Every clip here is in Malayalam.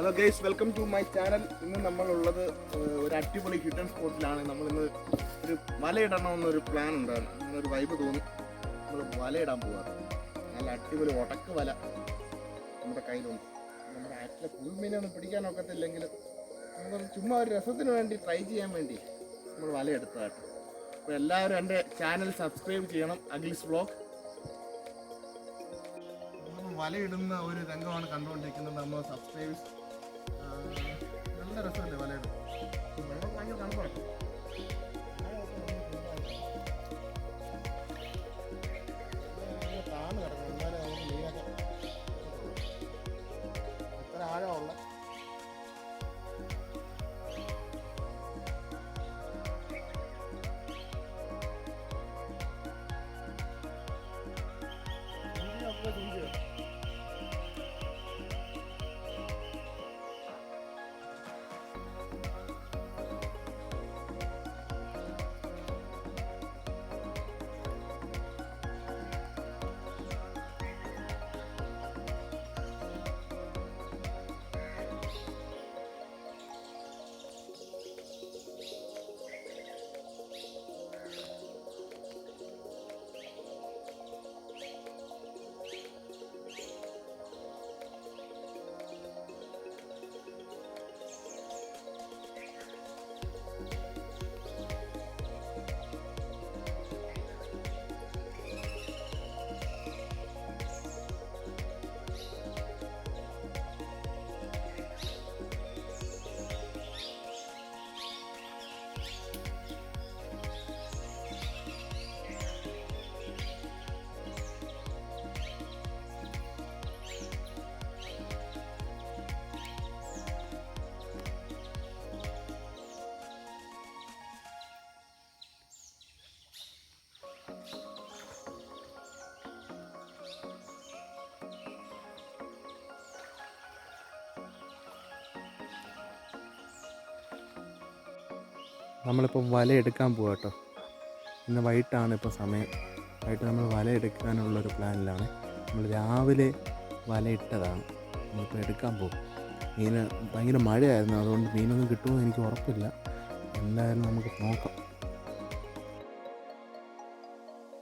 Hello guys, welcome to my channel. ഇന്ന് നമ്മളുള്ളത് ഒരു അടിപൊളി ഹിഡൻ സ്പോട്ടിലാണ്. നമ്മളിന്ന് ഒരു വലയിടണമെന്നൊരു പ്ലാൻ ഉണ്ടായിരുന്നു. ഇന്നൊരു വൈബ് തോന്നി നമ്മൾ വലയിടാൻ പോകാറ്. നല്ല അടിപൊളി ഉടക്ക് വല നമ്മുടെ കയ്യിലുണ്ട്. നമ്മുടെ ആറ്റിലെ ഫുൾ മീനൊന്നും പിടിക്കാനൊക്കത്തില്ലെങ്കിലും നമുക്കത് ചുമ്മാ ഒരു രസത്തിന് വേണ്ടി ട്രൈ ചെയ്യാൻ വേണ്ടി നമ്മൾ വലയെടുത്തതായിട്ട്. അപ്പോൾ എല്ലാവരും എൻ്റെ ചാനൽ സബ്സ്ക്രൈബ് ചെയ്യണം. അഖിൽസ് വ്ലോഗ്. വലയിടുന്ന ഒരു രംഗമാണ് കണ്ടുകൊണ്ടിരിക്കുന്നത്. നമ്മൾ സബ്സ്ക്രൈബേഴ്സ് നല്ല രസമല്ലേ വലയിടും. വെള്ളം ഭയങ്കര തണുപ്പാണ്. താന്ന് കിടക്കണം, എന്നാലും നമുക്ക് മീനൊക്കെ എത്ര ആഴമുള്ള നമ്മളിപ്പോൾ വല എടുക്കാൻ പോകാം കേട്ടോ. ഇന്ന് വൈകിട്ടാണ് ഇപ്പോൾ സമയം. വൈകിട്ട് നമ്മൾ വല എടുക്കാനുള്ളൊരു പ്ലാനിലാണ്. നമ്മൾ രാവിലെ വല ഇട്ടതാണ്. നമ്മളിപ്പോൾ എടുക്കാൻ പോകും. മീന് ഭയങ്കര മഴയായിരുന്നു, അതുകൊണ്ട് മീനൊന്നും കിട്ടുമെന്ന് എനിക്ക് ഉറപ്പില്ല. എന്തായാലും നമുക്ക് നോക്കാം.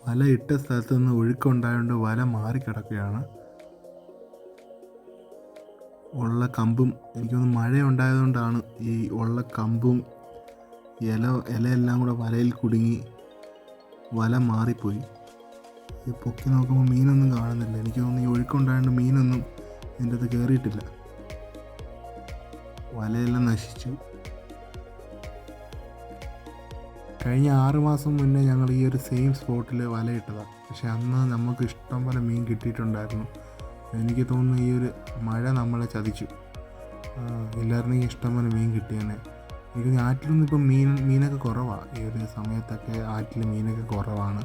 വല ഇട്ട സ്ഥലത്ത് നിന്ന് ഒഴുക്കുണ്ടായതുകൊണ്ട് വല മാറിക്കിടക്കുകയാണ്. ഉള്ള കമ്പും എനിക്കൊന്ന് മഴ ഉണ്ടായതുകൊണ്ടാണ് ഈ ഉള്ള കമ്പും ഇലയെല്ലാം കൂടെ വലയിൽ കുടുങ്ങി വല മാറിപ്പോയി. ഈ പൊക്കി നോക്കുമ്പോൾ മീനൊന്നും കാണുന്നില്ല. എനിക്ക് തോന്നുന്നു ഈ ഒഴുക്കുണ്ടായതുകൊണ്ട് മീനൊന്നും ഇതിൻ്റെ അകത്ത് കയറിയിട്ടില്ല. വലയെല്ലാം നശിച്ചു. കഴിഞ്ഞ 6 മാസം മുന്നേ ഞങ്ങൾ ഈ ഒരു സെയിം സ്പോട്ടിൽ വലയിട്ടതാണ്. പക്ഷെ അന്ന് നമുക്ക് ഇഷ്ടം പോലെ മീൻ കിട്ടിയിട്ടുണ്ടായിരുന്നു. എനിക്ക് തോന്നുന്നു ഈ ഒരു മഴ നമ്മളെ ചതിച്ചു. ഇല്ലായിരുന്നെങ്കിൽ ഇഷ്ടം പോലെ മീൻ കിട്ടിയെന്നെ. എനിക്ക് ആറ്റിലൊന്നും ഇപ്പം മീനൊക്കെ കുറവാണ്. ഈ ഒരു സമയത്തൊക്കെ ആറ്റിൽ മീനൊക്കെ കുറവാണ്.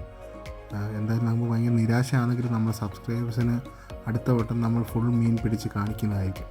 എന്തായാലും നമുക്ക് ഭയങ്കര നിരാശയാണെങ്കിലും നമ്മുടെ സബ്സ്ക്രൈബേഴ്സിന് അടുത്ത വട്ടം നമ്മൾ ഫുൾ മീൻ പിടിച്ച് കാണിക്കുന്നതായിരിക്കും.